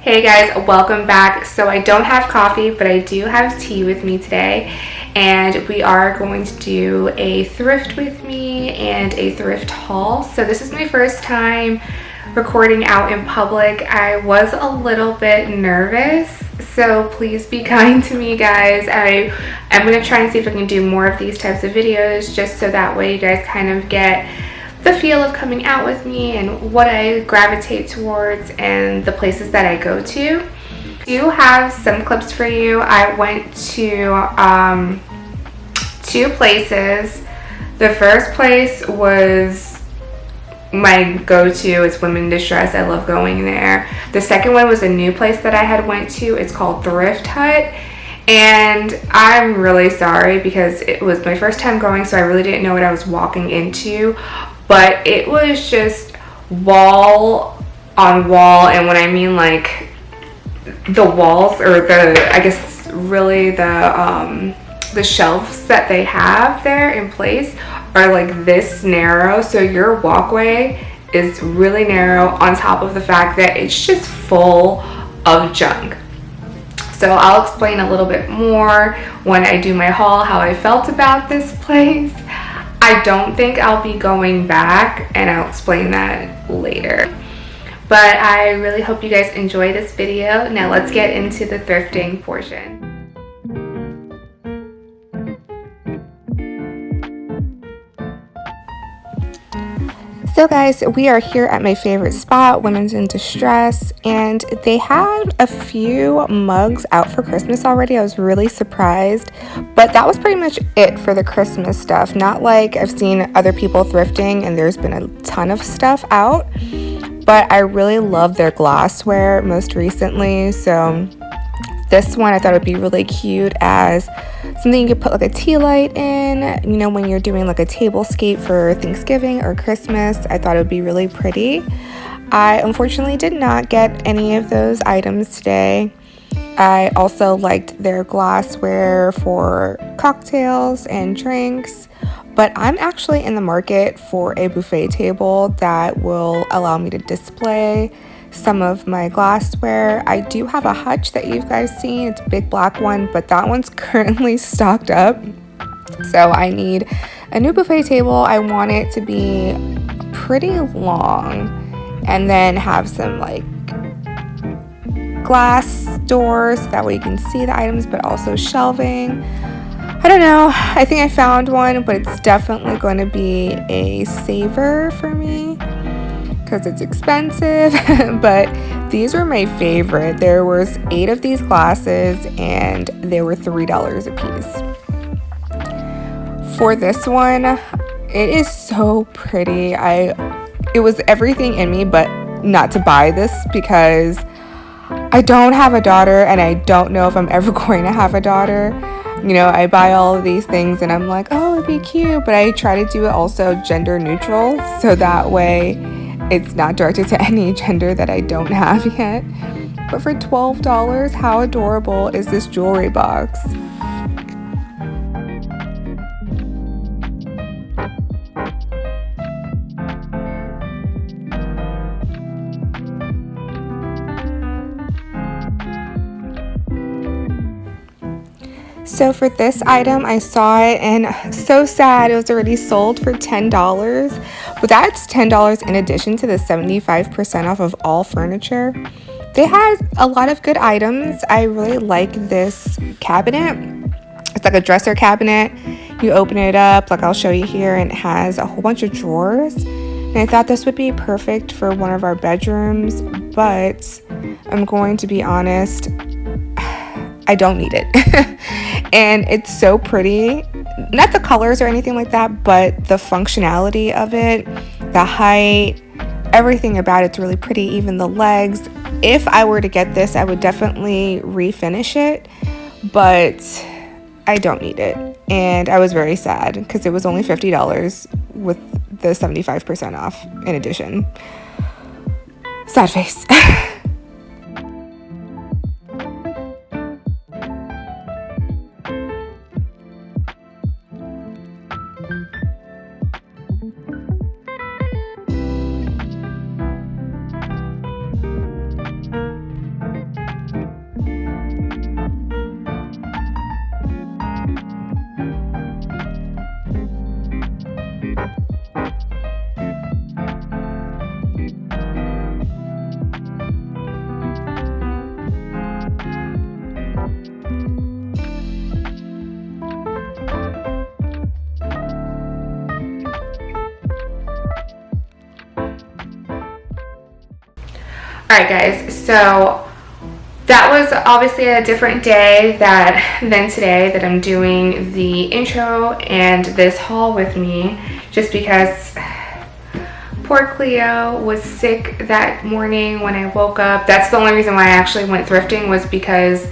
Hey guys, welcome back. So I don't have coffee, but I do have tea with me today, and we are going to do a thrift with me and a thrift haul. So this is my first time recording out in public. I was a little bit nervous, so please be kind to me, guys. I'm going to try and see if I can do more of these types of videos, just so that way you guys kind of get the feel of coming out with me and what I gravitate towards and the places that I go to. I do have some clips for you. I went to two places. The first place was my go-to. It's Women in Distress. I love going there. The second one was a new place that I had went to. It's called Thrift Hut. And I'm really sorry because it was my first time going, so I really didn't know what I was walking into. But it was just wall on wall, and when I mean like the walls, or I guess really the shelves that they have there in place are like this narrow, so your walkway is really narrow on top of the fact that it's just full of junk. So I'll explain a little bit more when I do my haul how I felt about this place. I don't think I'll be going back, and I'll explain that later. But I really hope you guys enjoy this video. Now let's get into the thrifting portion. So guys, we are here at my favorite spot, Women's in Distress, and they had a few mugs out for Christmas already. I was really surprised, but that was pretty much it for the Christmas stuff. Not like I've seen other people thrifting and there's been a ton of stuff out, but I really love their glassware most recently. So this one I thought would be really cute as something you could put like a tea light in, you know, when you're doing like a tablescape for Thanksgiving or Christmas. I thought it would be really pretty. I unfortunately did not get any of those items today. I also liked their glassware for cocktails and drinks, but I'm actually in the market for a buffet table that will allow me to display some of my glassware. I do have a hutch that you guys seen. It's a big black one, but that one's currently stocked up. So I need a new buffet table. I want it to be pretty long and then have some like glass doors so that way you can see the items, but also shelving. I don't know. I think I found one, but it's definitely going to be a saver for me because it's expensive. But these were my favorite. There was 8 of these glasses and they were $3 a piece. For this one, it is so pretty. It was everything in me but not to buy this because I don't have a daughter and I don't know if I'm ever going to have a daughter. You know, I buy all of these things and I'm like, oh, it'd be cute, but I try to do it also gender neutral, so that way it's not directed to any gender that I don't have yet. But for $12, how adorable is this jewelry box? So for this item, I saw it and so sad, it was already sold for $10. But that's $10 in addition to the 75% off of all furniture. They had a lot of good items. I really like this cabinet. It's like a dresser cabinet. You open it up, like I'll show you here, and it has a whole bunch of drawers. And I thought this would be perfect for one of our bedrooms, but I'm going to be honest, I don't need it. And it's so pretty. Not the colors or anything like that, but the functionality of it, the height, everything about it's really pretty, even the legs. If I were to get this, I would definitely refinish it, but I don't need it. And I was very sad because it was only $50 with the 75% off in addition. Sad face. Alright guys, so that was obviously a different day than today that I'm doing the intro and this haul with me, just because poor Cleo was sick that morning when I woke up. That's the only reason why I actually went thrifting, was because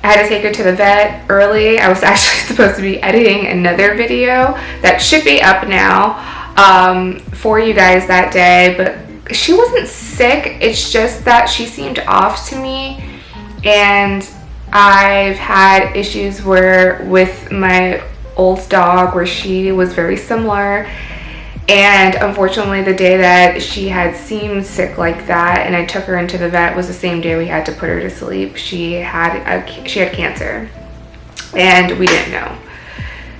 I had to take her to the vet early. I was actually supposed to be editing another video that should be up now for you guys that day, but she wasn't sick. It's just that she seemed off to me, and I've had issues with my old dog where she was very similar. And unfortunately, the day that she had seemed sick like that and I took her into the vet was the same day we had to put her to sleep. She had cancer, and we didn't know.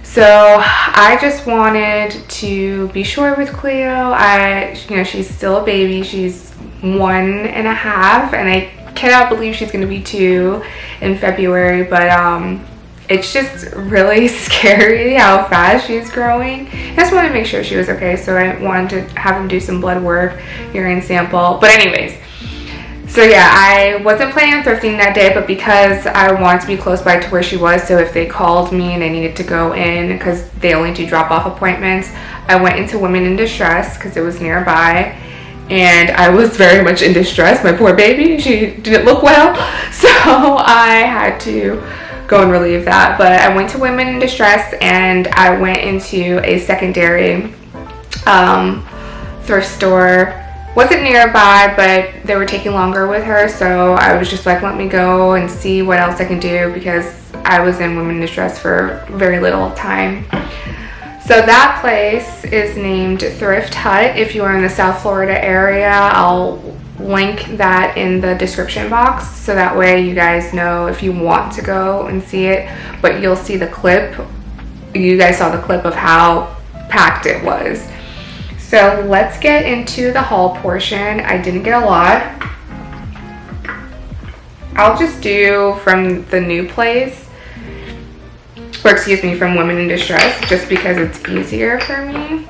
So I just wanted to be sure with Cleo. She's still a baby. She's 1.5, and I cannot believe she's going to be 2 in February. But it's just really scary how fast she's growing. I just wanted to make sure she was okay, so I wanted to have him do some blood work, urine sample. But anyways, so yeah, I wasn't planning on thrifting that day, but because I wanted to be close by to where she was, so if they called me and I needed to go in, because they only do drop-off appointments, I went into Women in Distress because it was nearby. And I was very much in distress. My poor baby, she didn't look well, so I had to go and relieve that. But I went to Women in Distress, and I went into a secondary thrift store. Wasn't nearby, but they were taking longer with her, so I was just like, let me go and see what else I can do, because I was in Women in Distress for very little time. So that place is named Thrift Hut. If you are in the South Florida area, I'll link that in the description box, so that way you guys know if you want to go and see it. But you'll see the clip. You guys saw the clip of how packed it was. So let's get into the haul portion. I didn't get a lot. I'll just do from the new place, or excuse me, from Women in Distress, just because it's easier for me.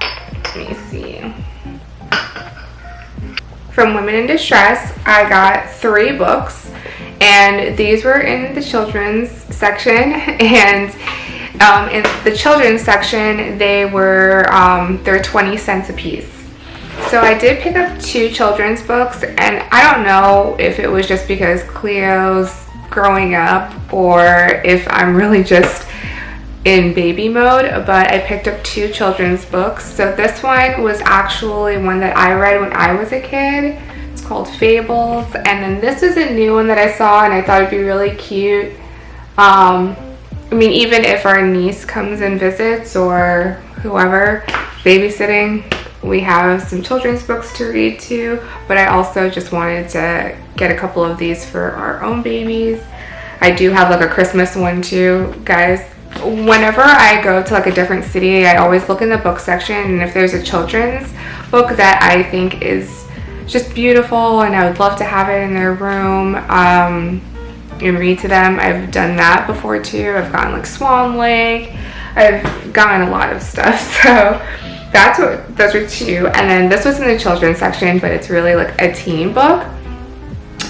Let me see. From Women in Distress, I got 3 books, and these were in the children's section. And in the children's section, they're 20 cents a piece. So I did pick up 2 children's books, and I don't know if it was just because Cleo's growing up or if I'm really just in baby mode, but I picked up 2 children's books. So this one was actually one that I read when I was a kid. It's called Fables. And then this is a new one that I saw, and I thought it'd be really cute. I mean, even if our niece comes and visits or whoever babysitting, we have some children's books to read too. But I also just wanted to get a couple of these for our own babies. I do have like a Christmas one too, guys. Whenever I go to like a different city, I always look in the book section, and if there's a children's book that I think is just beautiful and I would love to have it in their room and read to them, I've done that before too. I've gotten like Swan Lake, I've gotten a lot of stuff. So those were 2. And then this was in the children's section, but it's really like a teen book,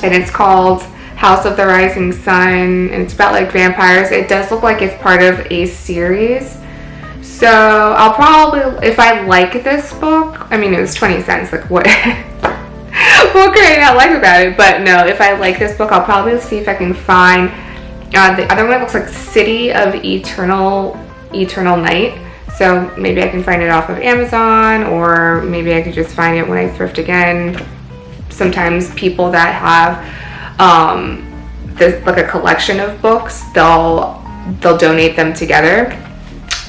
and it's called House of the Rising Sun, and it's about like vampires. It does look like it's part of a series. So I'll probably, if I like this book, I mean, it was 20 cents, like what what could I not like about it? But no, if I like this book, I'll probably see if I can find the other one. Looks like City of Eternal Night. So maybe I can find it off of Amazon, or maybe I could just find it when I thrift again. Sometimes people that have like a collection of books, they'll donate them together,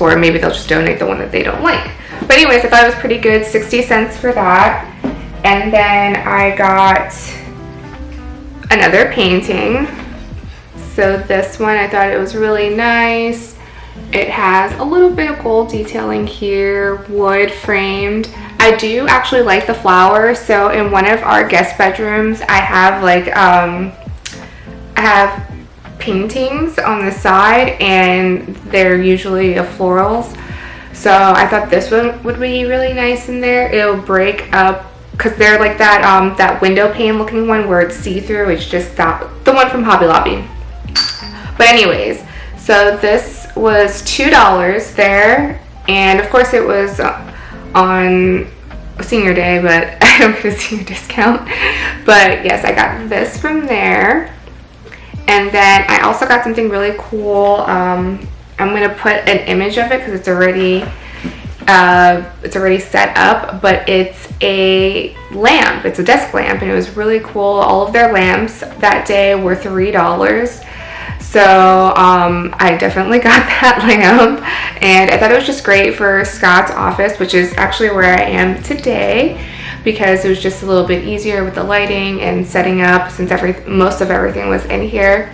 or maybe they'll just donate the one that they don't like. But anyways, I thought it was pretty good. 60 cents for that. And then I got another painting. So this one, I thought it was really nice. It has a little bit of gold detailing here, wood framed. I do actually like the flowers. So in one of our guest bedrooms, I have like I have paintings on the side, and they're usually of florals. So I thought this one would be really nice in there. It'll break up because they're like that window pane looking one where it's see-through. It's just the one from Hobby Lobby. But anyways, so this was $2 there, and of course it was on senior day, but I don't get a senior discount. But yes, I got this from there. And then I also got something really cool. I'm gonna put an image of it because it's already set up, but it's a lamp. It's a desk lamp, and it was really cool. All of their lamps that day were $3. So I definitely got that lamp, and I thought it was just great for Scott's office, which is actually where I am today, because it was just a little bit easier with the lighting and setting up, since most of everything was in here.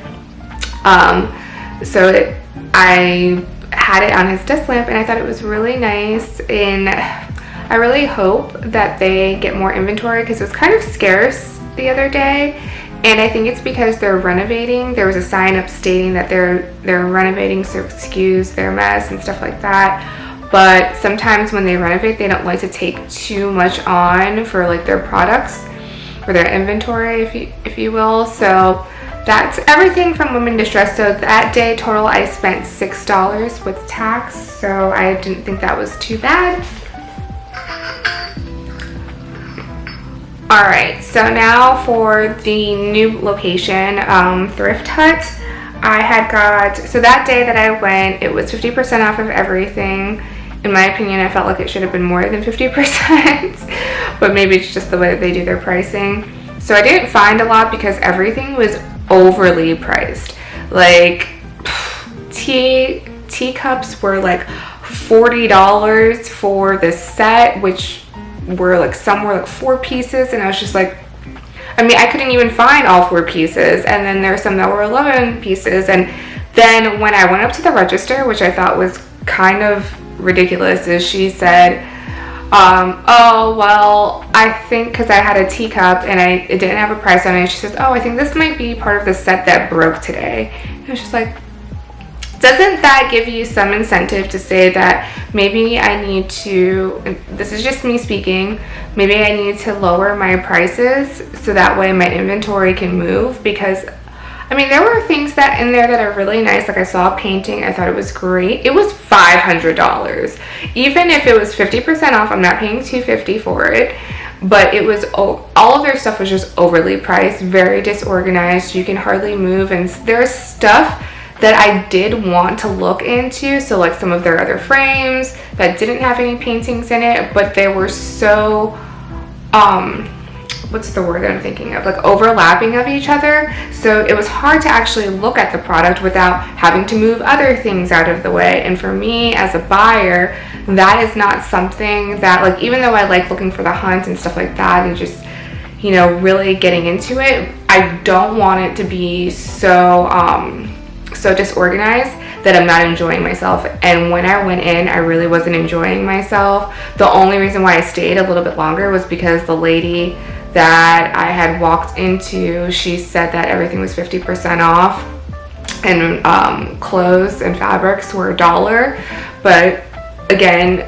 I had it on his desk lamp, and I thought it was really nice, and I really hope that they get more inventory because it was kind of scarce the other day. And I think it's because they're renovating. There was a sign up stating that they're renovating, so excuse their mess and stuff like that. But sometimes when they renovate, they don't like to take too much on for like their products or their inventory, if you will. So that's everything from Women Distress. So that day total, I spent $6 with tax. So I didn't think that was too bad. Alright, so now for the new location, Thrift Hut. So that day that I went, it was 50% off of everything. In my opinion, I felt like it should have been more than 50%, but maybe it's just the way that they do their pricing. So I didn't find a lot because everything was overly priced. Like, teacups were like $40 for the set, which were like, some were like 4 pieces, and I was just like, I mean, I couldn't even find all 4 pieces, and then there's some that were 11 pieces. And then when I went up to the register, which I thought was kind of ridiculous, is she said, oh, well, I think because I had a teacup and it didn't have a price on it, she says, oh, I think this might be part of the set that broke today. And I was just like, doesn't that give you some incentive to say that maybe I need to, this is just me speaking, maybe I need to lower my prices so that way my inventory can move? Because I mean, there were things that in there that are really nice. Like I saw a painting, I thought it was great. It was $500. Even if it was 50% off, I'm not paying $250 for it. But it was, all of their stuff was just overly priced, very disorganized. You can hardly move, and there's stuff that I did want to look into. So like some of their other frames that didn't have any paintings in it, but they were so, what's the word that I'm thinking of? Like overlapping of each other. So it was hard to actually look at the product without having to move other things out of the way. And for me as a buyer, that is not something that, like, even though I like looking for the hunt and stuff like that and just, you know, really getting into it, I don't want it to be so disorganized that I'm not enjoying myself. And when I went in, I really wasn't enjoying myself. The only reason why I stayed a little bit longer was because the lady that I had walked into, she said that everything was 50% off, and clothes and fabrics were $1. But again,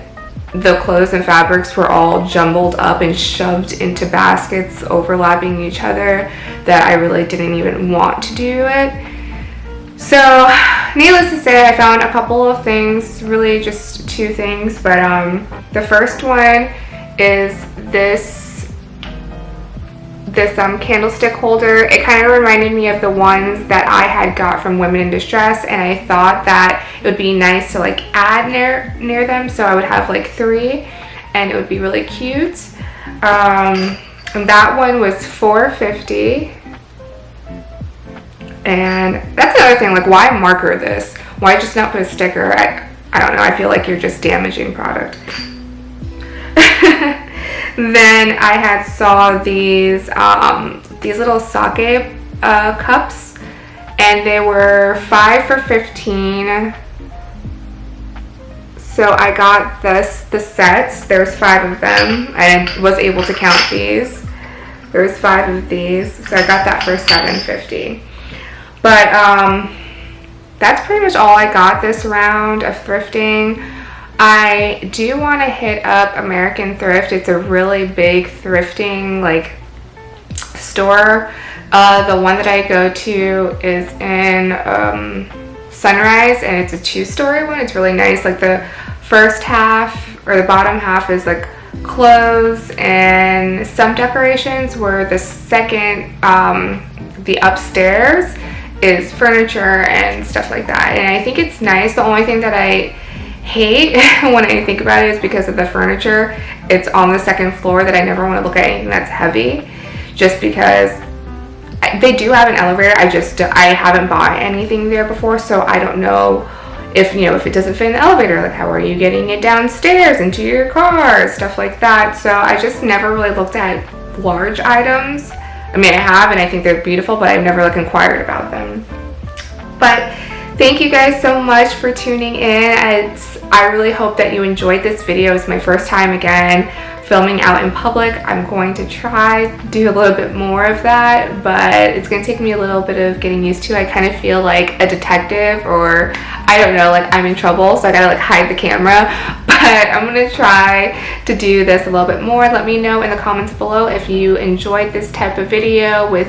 the clothes and fabrics were all jumbled up and shoved into baskets overlapping each other that I really didn't even want to do it. So needless to say, I found a couple of things, really just 2 things, but the first one is this candlestick holder. It kind of reminded me of the ones that I had got from Women in Distress, and I thought that it would be nice to like add near them, so I would have like 3 and it would be really cute. And that one was $4.50. And that's another thing, like, why marker this? Why just not put a sticker? I don't know, I feel like you're just damaging product. Then I saw these little sake cups, and they were 5 for $15. So I got the sets. There's 5 of them. I was able to count these. There's 5 of these, so I got that for $7.50. But that's pretty much all I got this round of thrifting. I do want to hit up American Thrift. It's a really big thrifting like store. The one that I go to is in Sunrise, and it's a 2-story one. It's really nice. Like the first half or the bottom half is like clothes and some decorations, where the second, the upstairs is furniture and stuff like that. And I think it's nice. The only thing that I hate when I think about it is because of the furniture. It's on the second floor that I never want to look at anything that's heavy, just because they do have an elevator. I haven't bought anything there before, so I don't know if, you know, if it doesn't fit in the elevator, like how are you getting it downstairs into your car, stuff like that. So I just never really looked at large items. I mean, I have, and I think they're beautiful, but I've never like inquired about them. But thank you guys so much for tuning in. I really hope that you enjoyed this video. It's my first time again filming out in public. I'm going to try to do a little bit more of that, but it's going to take me a little bit of getting used to. I kind of feel like a detective, or I don't know, like I'm in trouble, so I gotta like hide the camera. But I'm going to try to do this a little bit more. Let me know in the comments below if you enjoyed this type of video with,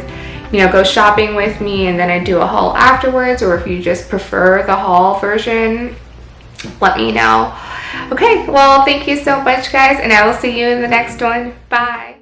you know, go shopping with me and then I do a haul afterwards, or if you just prefer the haul version. Let me know. Okay, well, thank you so much, guys, and I will see you in the next one. Bye.